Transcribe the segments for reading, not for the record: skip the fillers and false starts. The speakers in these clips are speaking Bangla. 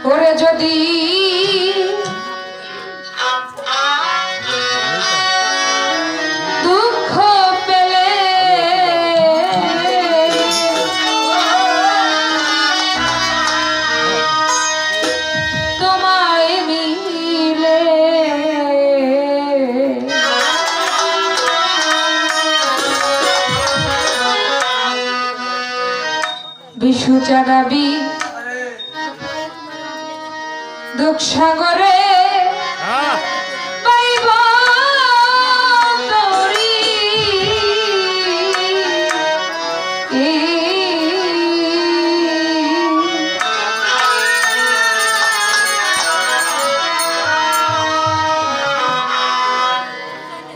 ওরে যদি দুঃখ পেলে তোমায় মিলে বিশু চারাবি দুঃখ সাগরে পাইব তরি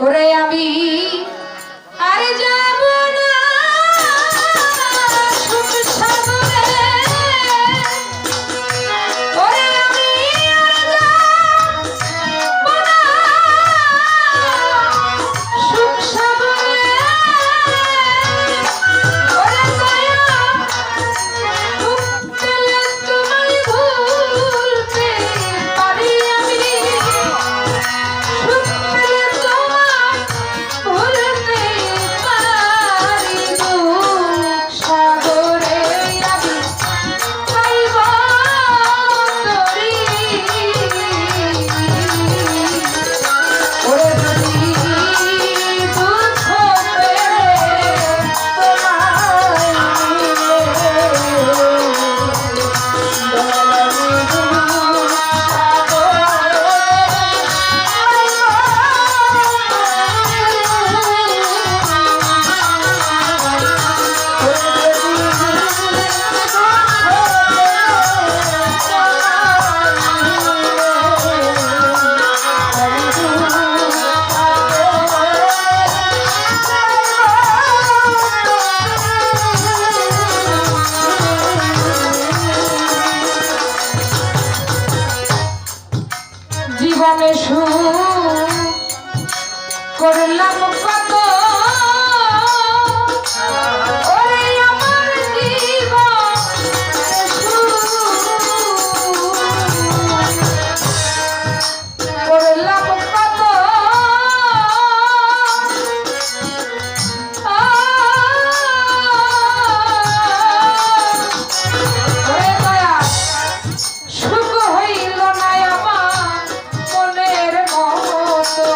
ওরে আমি আর যাব না সুখ সাগরে জীবনে সুখ করলাম কত ওরে আমার জীবন করলাম কত ওরে দয়া সুখ হইল না আমার মনের মতো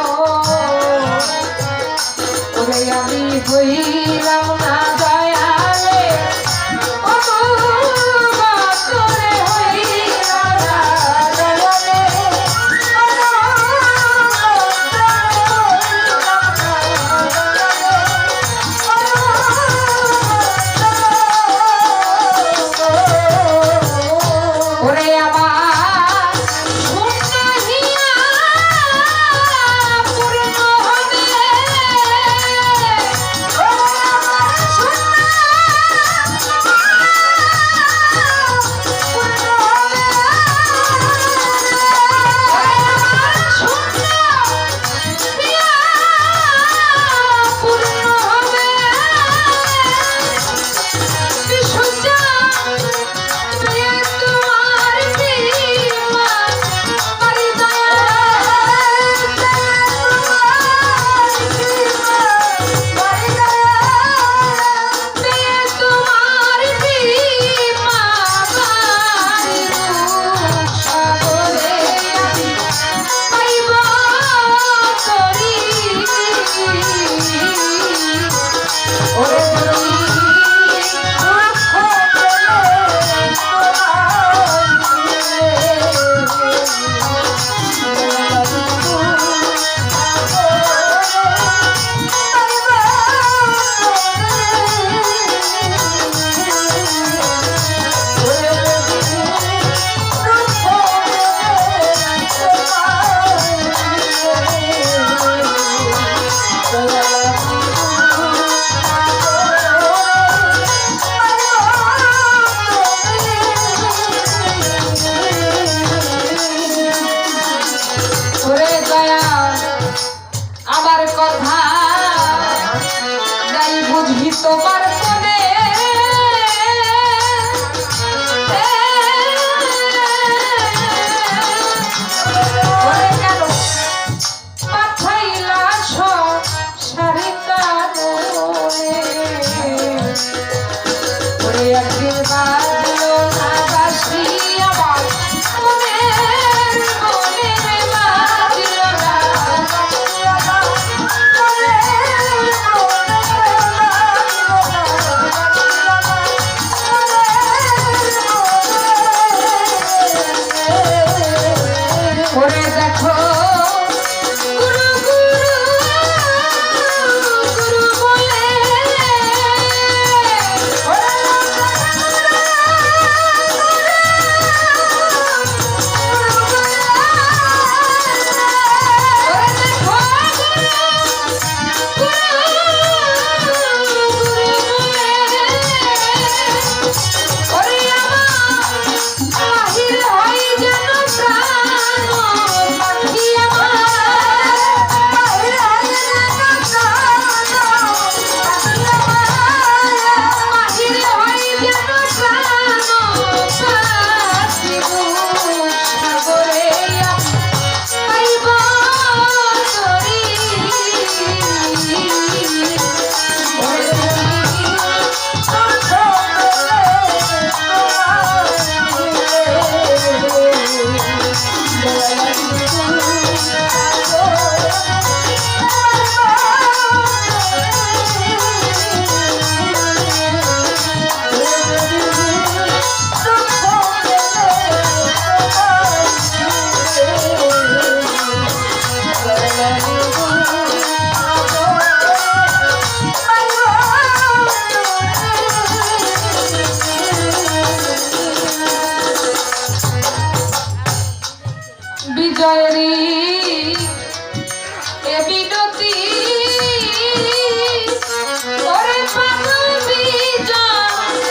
বিজয়েরই এ বিনতি ওরে পাগল বিজয়েরই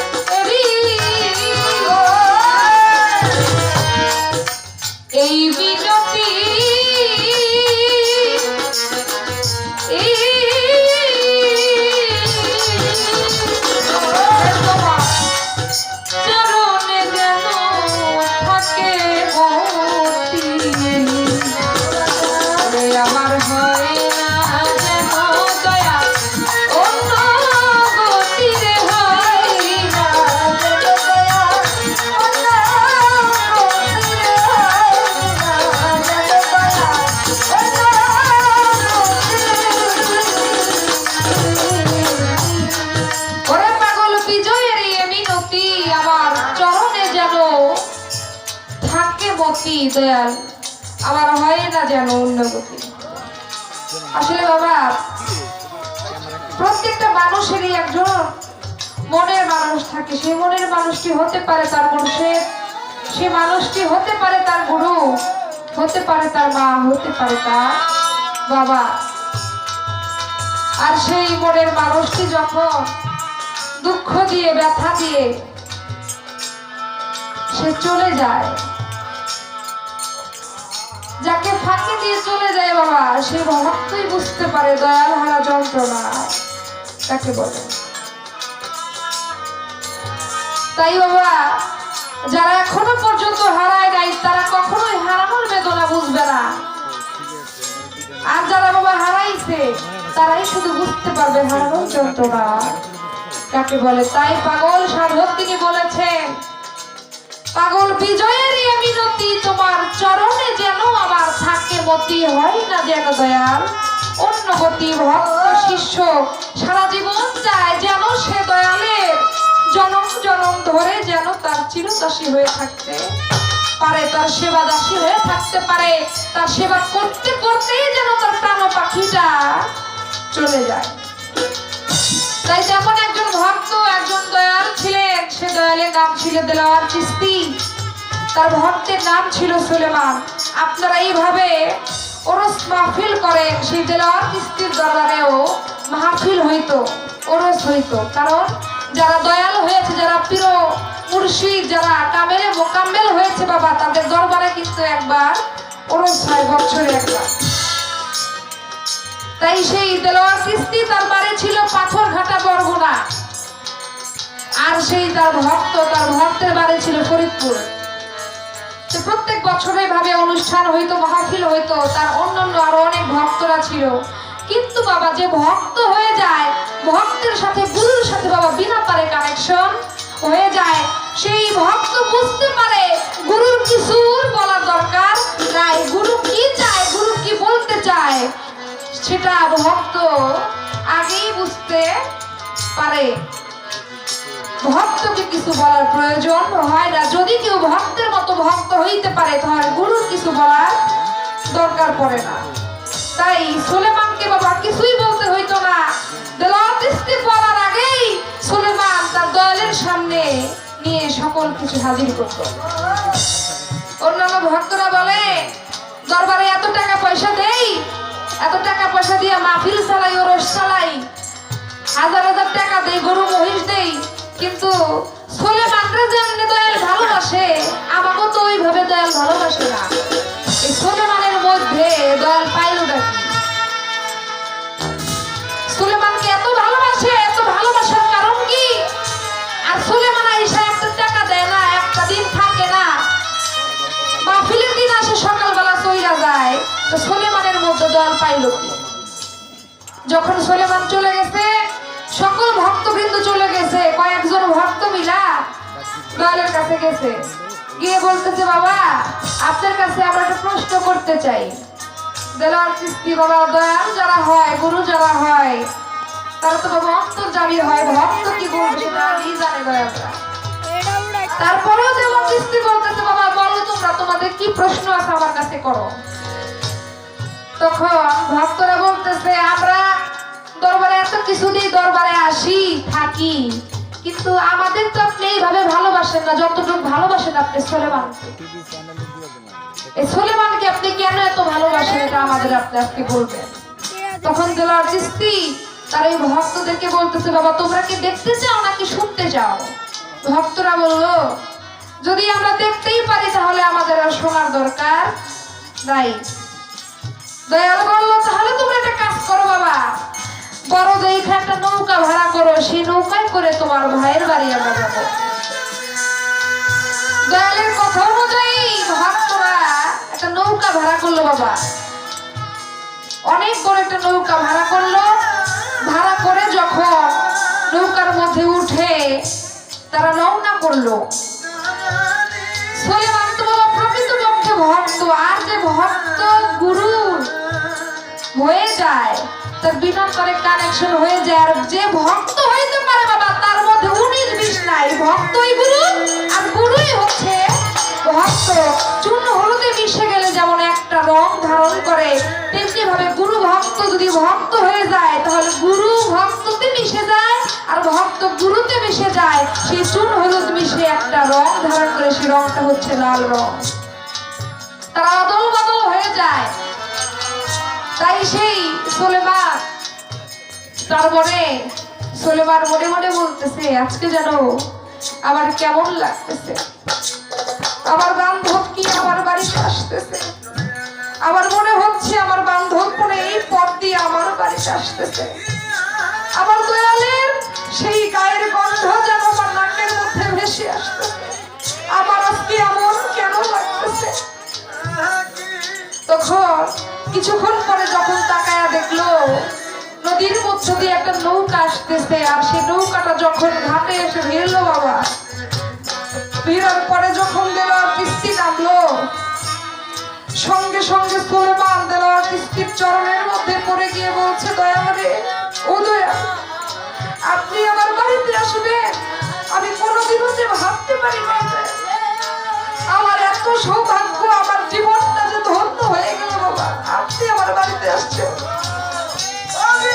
এই বিনতি চরণে যেন থাকে আমার হয় না যেন দয়া অন্য গতিরে হয় না দয়া অন্য গতিরে হয় না দয়া অন্য ওরে পাগল বিজয়ের এই মিনতি আমার চরণে যেন থাকে মতি দয়াল আমার হয় না যেন উন্নতি। আসলে বাবা প্রত্যেকটা মানুষেরই একজন মনের মানুষ থাকে, সেই মনের মানুষটি হতে পারে তার মুর্শিদ, সে মানুষটি হতে পারে তার গুরু, হতে পারে তার মা, হতে পারে তার বাবা। আর সেই মনের মানুষটি যখন দুঃখ দিয়ে ব্যথা দিয়ে সে চলে যায়, যাকে ফাঁকি দিয়ে চলে যায় বাবা, সে ভক্তই বুঝতে পারে দয়াল হারা যন্ত্রণা তাকে বলে। তাই বাবা যারা এখনো পর্যন্ত হারায় নাই তারা কখনোই হারানোর বেদনা বুঝবে না, আর যারা বাবা হারাইছে তারাই শুধু বুঝতে পারবে হারানোর যন্ত্রণা কাকে বলে। তাই পাগল সাধক তিনি বলেছেন, পাগল বিজয়েরই মিনতি তোমার চরণে যেন আমার থাকে মতি হয় না যেন দয়াল অন্য গতি। ভক্ত শিষ্য সারা জীবন চায় যেন সে দয়ালের জনম জনম ধরে যেন তার চিরদাসী হয়ে থাকতে পারে, তার সেবা দাসী হয়ে থাকতে পারে, তার সেবা করতে করতেই যেন তার প্রাণ পাখিটা চলে যায়। তাই তেমন একজন ভক্ত একজন দয়াল ছিলেন, সে দয়ালের নাম ছিল দেলাওয়ার চিশতি, তার ভক্তের নাম ছিল সুলেমান। আপনারা এইভাবে ওরস মাহফিল করেন, সেই দেলাওয়ার চিশতির দরবারেও মাহফিল হইতো, ওরস হইতো, কারণ যারা দয়াল হয়েছে, যারা প্রিয় মুর্শিদ, যারা কামেলে মোকাম্মেল হয়েছে বাবা, তাদের দরবারে কিন্তু একবার ওরস হয় বছরে একবার। তাই সেই দেলাওয়ার চিশতি তার বাড়ি ছিল পাথরঘাটা বরগুনা, আর সেই তার ভক্তের বাড়ি ছিল ফরিদপুর। প্রত্যেক বছরে ভাবে অনুষ্ঠান হইতো, মাহফিল হইতো, তার অন্যান্য আরো অনেক ভক্তরা ছিল। কিন্তু বাবা যে ভক্ত হয়ে যায়, ভক্তের সাথে গুরুর সাথে বাবা বিনা পারে কানেকশন হয়ে যায়, সেই ভক্ত বুঝতে পারে গুরুর কিছু বলার দরকার নাই, গুরু কি চায়, গুরু কি বলতে চায় সেটা ভক্ত আগেই বুঝতে পারে। ভক্তকে কিছু বলার প্রয়োজন হয় না, যদি কেউ ভক্তের মতো ভক্ত হইতে পারে তাহলে গুরুর কিছু বলার দরকার পড়ে না। তাই সুলেমানকে বাবা কিছুই বলতে হইতো না, দেলাওয়ার চিশতি বলার আগেই সুলেমান তার দয়ালের সামনে নিয়ে সকল কিছু হাজির করত। অন্যান্য ভক্তরা বলে দরবারে এত টাকা পয়সা দেই, এত টাকা পয়সা দিয়ে মাহফিল চালাই, ওরস চালাই, হাজার হাজার টাকা দেই, গরু মহিষ দেই, কিন্তু সুলেমানরে যেমনি দয়াল ভালোবাসে আমাকেও তো ওইভাবে দয়াল ভালোবাসে না। এই সুলেমানের মধ্যে দয়াল পাইল নাকি? সুলেমানকে এত ভালোবাসে, এত ভালোবাসার কারণ কি? আর সুলেমান আইসা একটা টাকা দেয় না, একটা দিন থাকে না, মাহফিলের দিন আসে সকালবেলা চইরা যায়, তো সুলেমানের মধ্যে দয়াল পাইল কি? যখন সুলেমান চলে গেছে, সকল ভক্তবৃন্দ চলে গেছে, কয়েকজন ভক্ত মিলা দয়ালের কাছে গেছে, গিয়ে বলতেছে বাবা আপনার কাছে আমরা একটা প্রশ্ন করতে চাই। দেলাওয়ার চিশতি বাবা দয়াল যারা হয়, গুরু যারা হয়, তারা তো বাবা অন্তর্যামী হয়, ভক্ত কি বলবে সেটা আগেই জানে দয়ালরা। তারপরেও দেলাওয়ার চিশতি বলতেছে বাবা বলো তোমরা, তোমাদের কি প্রশ্ন আছে আমার কাছে করো। তখন ভক্তরা বলতেছে আমরা দরবারে এত কিছু দিয়ে দরবারে আসি থাকি, কিন্তু আমাদের তো আপনি এইভাবে ভালোবাসেন না যতটুকু ভালোবাসেন আপনি সুলেমানকে। এই সুলেমানকে আপনি কেন এত ভালোবাসেন এটা আমাদের আপনি আজকে বলবেন। তখন দেলোয়ার চিশতি তার এই ভক্তদেরকে বলতেছে, বাবা তোমরা কি দেখতে চাও নাকি শুনতে চাও? ভক্তরা বলল, যদি আমরা দেখতেই পারি তাহলে আমাদের আর শোনার দরকার নাই। দয়াল বলল, তাহলে তোমরা একটা কাজ করো বাবা, বড় দেখে একটা নৌকা ভাড়া করো, সেই নৌকায় করে তোমার ভাইয়ের বাড়ি আমরা যাবো। দয়ালের কথা অনুযায়ী ভক্তরা একটা নৌকা ভাড়া করলো বাবা, অনেক বড় একটা নৌকা ভাড়া করলো। ভাড়া করে যখন নৌকার মধ্যে উঠে তারা রওনা করলো। সুলেমান তো বাবা প্রকৃতপক্ষে ভক্ত, আর যে ভক্ত গুরু হয়ে যায় তার বিনা করে কানেকশন হয়ে যায়। আর যে ভক্ত হইতে পারে বাবা তার মধ্যে 19-20 নাই, ভক্তই গুরু আর গুরুই হচ্ছে ভক্ত। চূর্ণ হলুদে মিশে গেলে যেমন একটা রং ধারণ করে, তেমনি ভাবে গুরু ভক্ত যদি ভক্ত হয়ে যায় তাহলে গুরু ভক্ততে মিশে যায়, আর ভক্ত গুরুতে মিশে যায়। সেই চূর্ণ হলুদ মিশে একটা রং ধারণ করে, সেই রংটা হচ্ছে লাল রং। তারা অদল বদল হয়ে যায়। তাই সেই সুলেমান তার সুলেমান মনে মনে বলতেছে, আজকে যেন আমার কেমন লাগতেছে, আমার বান্ধব কি আমার বাড়িতে আসতেছে, আমার মনে হচ্ছে আমার বান্ধব মনে এই পথ দিয়ে আমার বাড়িতে আসতেছে, আমার দয়ালের সেই গায়ের গন্ধ যেন আমার নাকের মধ্যে ভেসে আসতেছে, আমার আজকে এমন কেন লাগতেছে। তখন কিছুক্ষণ পরে যখন তাকায়া দেখলো নদীর মধ্য দিয়ে একটা নৌকা আসতেছে, আর সেই নৌকাটা যখন ঘাটে এসে ভিড়লো বাবা, ভিড়ার পরে যখন দেলোয়ার চিশতি নামলো, সঙ্গে সঙ্গে সুলেমান দেলোয়ার চিশতির চরণের মধ্যে পড়ে গিয়ে বলছে, দয়াল রে, ও দয়াল, আপনি আমার বাড়িতে আসবেন আমি কোনোদিনও যে ভাবতে পারি না। আমার এত সৌভাগ্য, আমার জীবনটা যে ধন্য হয়ে গেল বাবা, আপনি আমার বাড়িতে আসছেন। আমি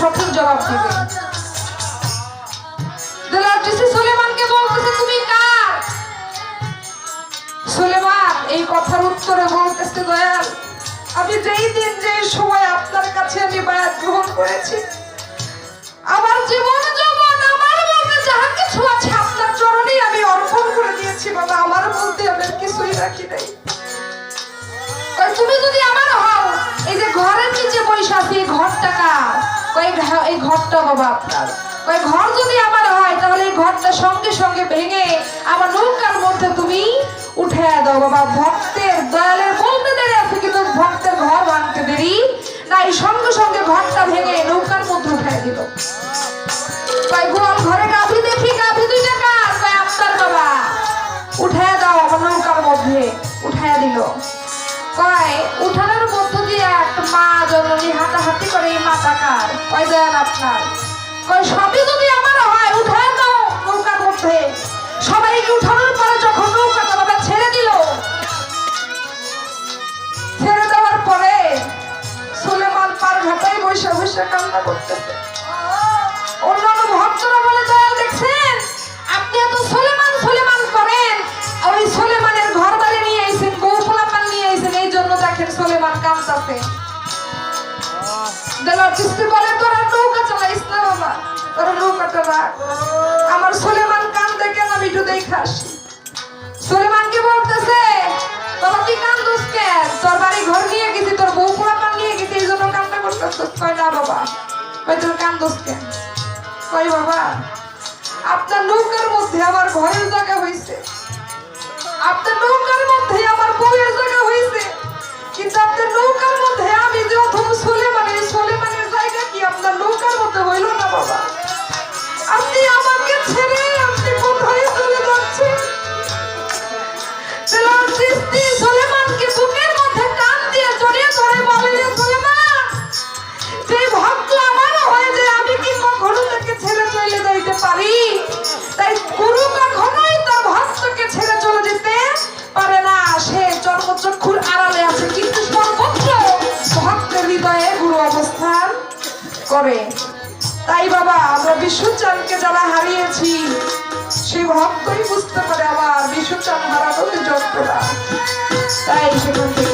সঠিক জবাব দিবে। দেলোয়ার চিশতি সুলেমানকে বলতেছে, তুমি কার? সুলেমান এই কথার উত্তরে বলতেছে, দয়াল, আমি যেই দিন যেই সময় আপনার কাছে আমি বায়াত গ্রহণ করেছি, আমার জীবন যৌবন আমার বলতে যাহা কিছু আছে আপনার চরণেই আমি অর্পণ করে দিয়েছি বাবা, আমার বলতে আমি কিছুই রাখি নাই। তুমি যদি আমার হও, এই যে ঘরের নিচে বসে আছি এই ঘরটা কার? এই ঘরটা বাবা আপনার। ওই ঘর যদি আমার হয় তাহলে এই ঘরটা সঙ্গে সঙ্গে ভেঙে আমার নৌকার মধ্যে তুমি উঠে দাও বাবা। ভক্তের দয়ালের বলতে দেরি আছে, কিন্তু ভক্তের ঘর ভাঙতে দেরি নাই, সঙ্গে সঙ্গে ঘরটা ভেঙে নৌকার মধ্যে উঠে দিল। তাই গোয়াল ঘরে গাভী দেখি, গাভী দুইটা কার? কয় আপনার বাবা। উঠে দাও আমার নৌকার মধ্যে, উঠে দিল। কয় উঠানোর মধ্য দিয়ে একটা মা জননী হাঁটাহাঁটি করে, এই মাটা কার? কয় দয়াল আপনার। কয় সবই যদি আমার হয় উঠে দাও নৌকার মধ্যে। সবাইকে উঠানোর পরে যখন নৌকাটা বাবা ছেড়ে দিল, ছেড়ে দেওয়ার পরে সুলেমান পার ঘাটায় বসে বসে কান্না করতেছে। অন্যান্য ভক্তরা বলে, দয়াল দেখছেন আপনি এত সুলেমান সুলেমান করেন, ওই সুলেমানের ঘর বাড়ি নিয়ে আইছেন, বউ পোলাপান নিয়ে আইছেন, এই জন্য দেখেন সুলেমান কাঁদতেছে। দেলার চিস্তি বলে তোরা নৌকা চালাইস না বাবা, তোরা নৌকাটা রাখ। আমার সুলেমান কান্দে কেন আমি একটু দেখে আসি। সুলেমানকে বলতেছে তোরা কি কান্দুস কেন? তোর বাড়ি ঘর নিয়ে গেছি, তোর বউ পোড়া পান নিয়ে গেছি, এই জন্য কান্দা করতেছিস? কয় না বাবা। কয় তোর কান্দুস কেন? কয় বাবা আপনার নৌকার মধ্যে আমার ঘরের জায়গা হয়েছে, আপনার নৌকার মধ্যে আমার বউয়ের জায়গা হয়েছে, কিন্তু আপনার নৌকার মধ্যে আমি যে অথম সুলেমানের জায়গা কি আপনার নৌকার মধ্যে হইল না বাবা? আপনি আমাকে ছেড়ে আপনি কোথায় চলে যাচ্ছেন? সুলেমানকে বুকের মধ্যে টান দিয়ে জড়িয়ে ধরে বলে, সুলেমান যে ভক্ত আমারও হয়ে যায় আমি কি কখনো তাকে ছেড়ে চলে যাইতে পারি? তাই গুরু কখনোই তার ভক্তকে ছেড়ে চলে যেতে পারে না। সে জন্মচক্ষুর আড়ালে আছে, কিন্তু সর্বত্র ভক্তের হৃদয়ে গুরু অবস্থান করে। তাই বাবা আমরা বিশ্বচাঁদকে যারা হারিয়েছি সেই ভক্তই বুঝতে পারে আবার বিশ্বচাঁদ হারানোর যন্ত্রণা। তাই সেখান থেকে